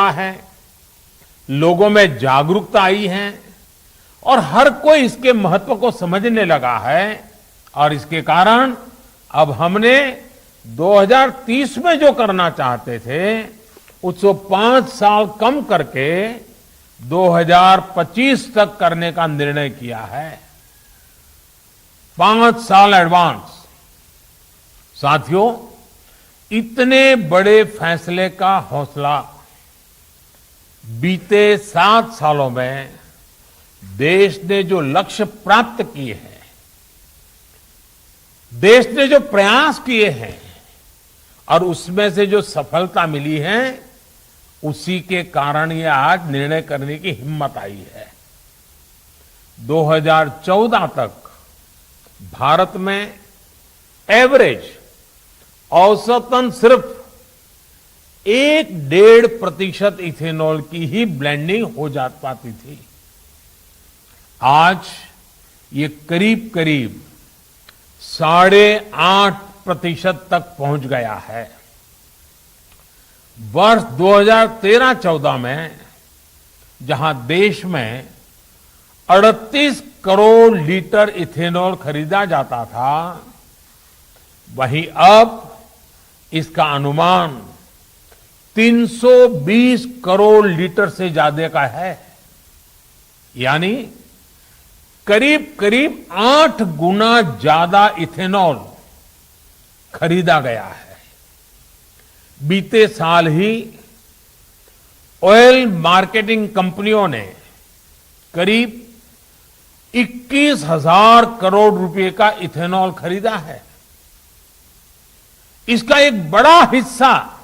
लगा है, लोगों में जागरूकता आई है और हर कोई इसके महत्व को समझने लगा है। और इसके कारण अब हमने 2030 में जो करना चाहते थे उसको 5 साल कम करके 2025 तक करने का निर्णय किया है। 5 साल एडवांस। साथियों, इतने बड़े फैसले का हौसला बीते 7 सालों में देश ने जो लक्ष्य प्राप्त किए हैं, देश ने जो प्रयास किए हैं और उसमें से जो सफलता मिली है, उसी के कारण ये आज निर्णय करने की हिम्मत आई है। 2014 तक भारत में एवरेज औसतन सिर्फ 1-1.5% इथेनॉल की ही ब्लेंडिंग हो जा पाती थी। आज ये करीब करीब 8.5% तक पहुंच गया है। वर्ष 2013-14 में जहां देश में 38 करोड़ लीटर इथेनॉल खरीदा जाता था, वहीं अब इसका अनुमान 320 करोड़ लीटर से ज्यादा का है। यानी करीब करीब 8 गुना ज्यादा इथेनॉल खरीदा गया है। बीते साल ही ऑयल मार्केटिंग कंपनियों ने करीब 21,000 करोड़ रुपए का इथेनॉल खरीदा है। इसका एक बड़ा हिस्सा,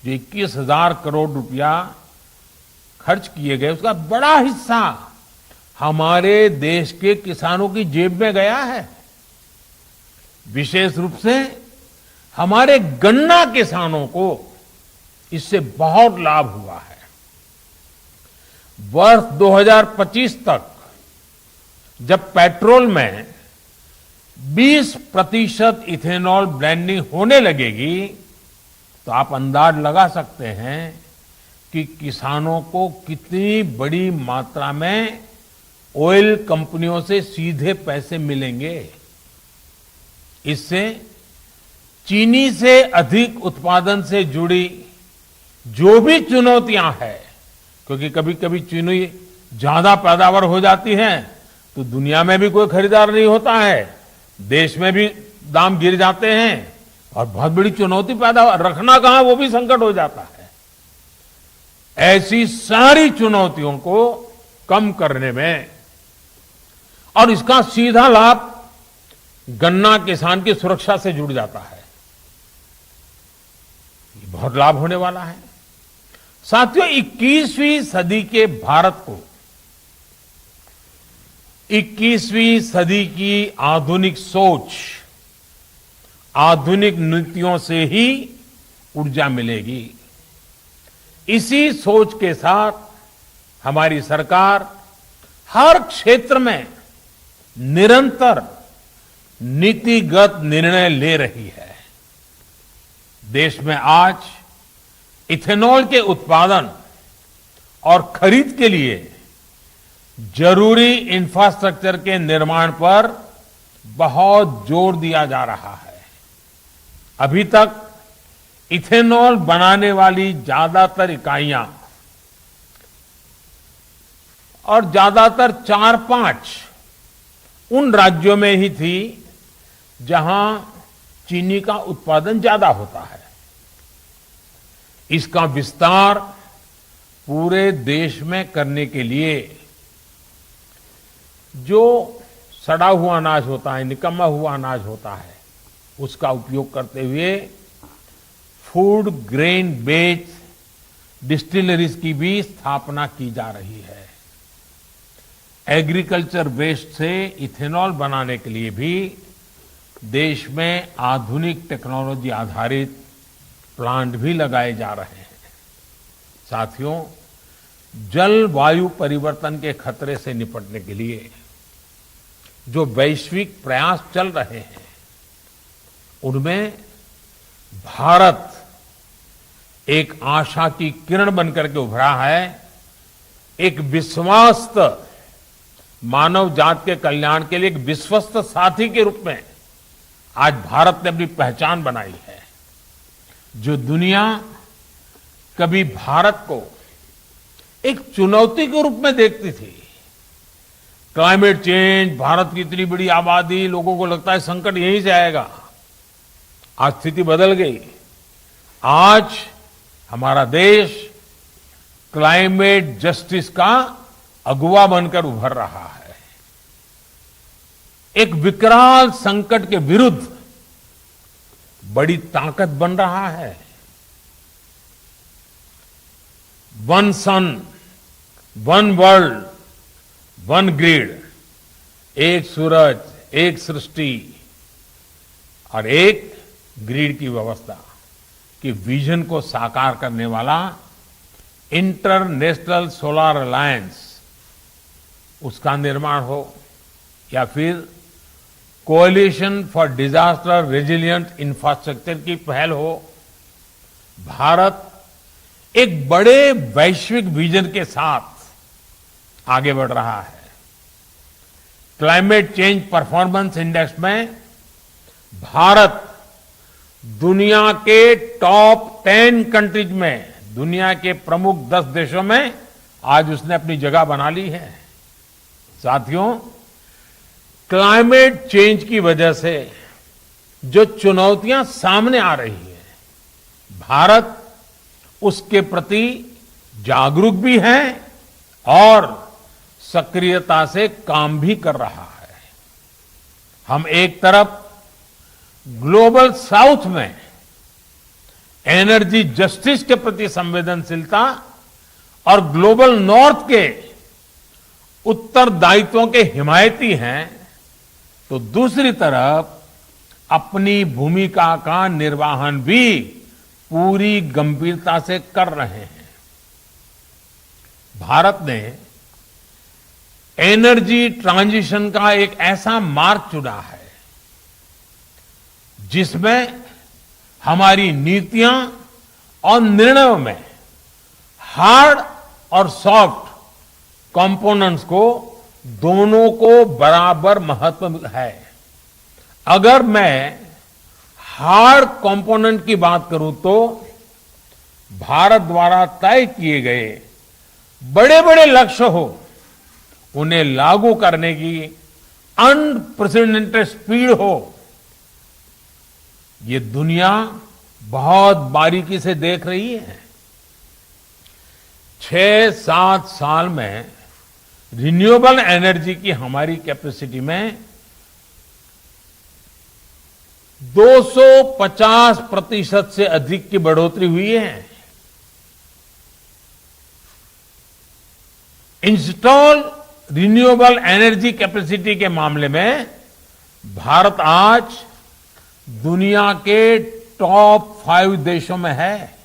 जो 21,000 करोड़ रुपया खर्च किए गए, उसका बड़ा हिस्सा हमारे देश के किसानों की जेब में गया है। विशेष रूप से हमारे गन्ना किसानों को इससे बहुत लाभ हुआ है। वर्ष 2025 तक जब पेट्रोल में 20% इथेनॉल ब्लेंडिंग होने लगेगी, तो आप अंदाज लगा सकते हैं कि किसानों को कितनी बड़ी मात्रा में ऑयल कंपनियों से सीधे पैसे मिलेंगे। इससे चीनी से अधिक उत्पादन से जुड़ी जो भी चुनौतियां हैं, क्योंकि कभी कभी चीनी ज्यादा पैदावार हो जाती है तो दुनिया में भी कोई खरीदार नहीं होता है, देश में भी दाम गिर जाते हैं और बहुत बड़ी चुनौती पैदा रखना कहां, वो भी संकट हो जाता है। ऐसी सारी चुनौतियों को कम करने में और इसका सीधा लाभ गन्ना किसान की सुरक्षा से जुड़ जाता है। ये बहुत लाभ होने वाला है। साथियों, 21वीं सदी के भारत को 21वीं सदी की आधुनिक सोच, आधुनिक नीतियों से ही ऊर्जा मिलेगी। इसी सोच के साथ हमारी सरकार हर क्षेत्र में निरंतर नीतिगत निर्णय ले रही है। देश में आज इथेनॉल के उत्पादन और खरीद के लिए जरूरी इंफ्रास्ट्रक्चर के निर्माण पर बहुत जोर दिया जा रहा है। अभी तक इथेनॉल बनाने वाली ज्यादातर इकाइयां और ज्यादातर 4-5 उन राज्यों में ही थी जहां चीनी का उत्पादन ज्यादा होता है। इसका विस्तार पूरे देश में करने के लिए जो सड़ा हुआ अनाज होता है, निकम्मा हुआ अनाज होता है, उसका उपयोग करते हुए फूड ग्रेन बेस्ड डिस्टिलरीज की भी स्थापना की जा रही है। एग्रीकल्चर वेस्ट से इथेनॉल बनाने के लिए भी देश में आधुनिक टेक्नोलॉजी आधारित प्लांट भी लगाए जा रहे हैं। साथियों, जलवायु परिवर्तन के खतरे से निपटने के लिए जो वैश्विक प्रयास चल रहे हैं, उनमें भारत एक आशा की किरण बनकर के उभरा है, एक विश्वस्त मानव जात के कल्याण के लिए एक विश्वस्त साथी के रूप में आज भारत ने अपनी पहचान बनाई है। जो दुनिया कभी भारत को एक चुनौती के रूप में देखती थी, क्लाइमेट चेंज, भारत की इतनी बड़ी आबादी, लोगों को लगता है संकट यहीं से आएगा। आज स्थिति बदल गई। आज हमारा देश क्लाइमेट जस्टिस का अगुवा बनकर उभर रहा है। एक विकराल संकट के विरुद्ध बड़ी ताकत बन रहा है। वन सन, वन वर्ल्ड, वन ग्रिड, एक सूरज, एक सृष्टि और एक ग्रिड की व्यवस्था की विजन को साकार करने वाला इंटरनेशनल सोलर अलायंस, उसका निर्माण हो या फिर coalition for disaster resilient infrastructure की पहल हो, भारत एक बड़े वैश्विक विजन के साथ आगे बढ़ रहा है। क्लाइमेट चेंज परफॉर्मेंस इंडेक्स में भारत दुनिया के टॉप 10 कंट्रीज में, दुनिया के प्रमुख 10 देशों में आज उसने अपनी जगह बना ली है। साथियों, क्लाइमेट चेंज की वजह से जो चुनौतियां सामने आ रही है, भारत उसके प्रति जागरूक भी है और सक्रियता से काम भी कर रहा है। हम एक तरफ ग्लोबल साउथ में एनर्जी जस्टिस के प्रति संवेदनशीलता और ग्लोबल नॉर्थ के उत्तरदायित्वों के हिमायती हैं, तो दूसरी तरफ अपनी भूमिका का निर्वहन भी पूरी गंभीरता से कर रहे हैं। भारत ने एनर्जी ट्रांजिशन का एक ऐसा मार्ग चुना है जिसमें हमारी नीतियां और निर्णयों में हार्ड और सॉफ्ट कंपोनेंट्स को, दोनों को बराबर महत्व है। अगर मैं हार्ड कंपोनेंट की बात करूं तो भारत द्वारा तय किए गए बड़े बड़े लक्ष्य हो, उन्हें लागू करने की अनप्रेसिडेंटेड स्पीड हो, ये दुनिया बहुत बारीकी से देख रही है। 6-7 साल में रिन्यूएबल एनर्जी की हमारी कैपेसिटी में 250% से अधिक की बढ़ोतरी हुई है। इंस्टॉल रिन्यूएबल एनर्जी कैपेसिटी के मामले में भारत आज दुनिया के टॉप 5 देशों में है।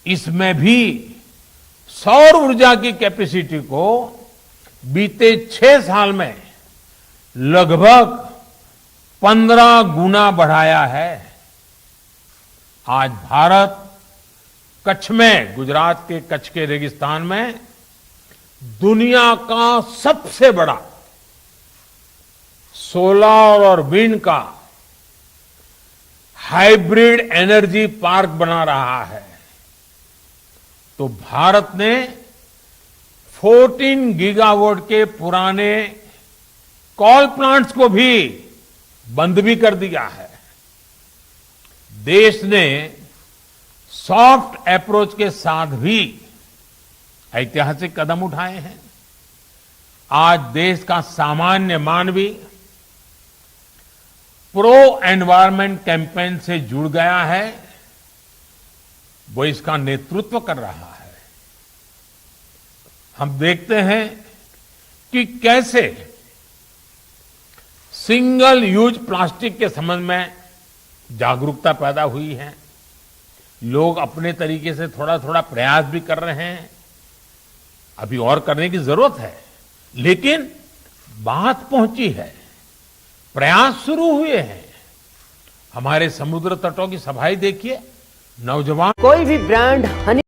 इसमें भी सौर ऊर्जा की कैपेसिटी को बीते 6 साल में लगभग 15 गुना बढ़ाया है। आज भारत कच्छ में, गुजरात के कच्छ के रेगिस्तान में दुनिया का सबसे बड़ा सोलर और विंड का हाइब्रिड एनर्जी पार्क बना रहा है। तो भारत ने 14 गीगावाट के पुराने कोल प्लांट्स को भी बंद भी कर दिया है। देश ने सॉफ्ट अप्रोच के साथ भी ऐतिहासिक कदम उठाए हैं। आज देश का सामान्य मानवी प्रो एनवायरमेंट कैंपेन से जुड़ गया है, वो इसका नेतृत्व कर रहा है। हम देखते हैं कि कैसे सिंगल यूज प्लास्टिक के संबंध में जागरूकता पैदा हुई है। लोग अपने तरीके से थोड़ा थोड़ा प्रयास भी कर रहे हैं। अभी और करने की जरूरत है, लेकिन बात पहुंची है, प्रयास शुरू हुए हैं। हमारे समुद्र तटों की सफाई देखिए, नौजवान कोई भी ब्रांड हनी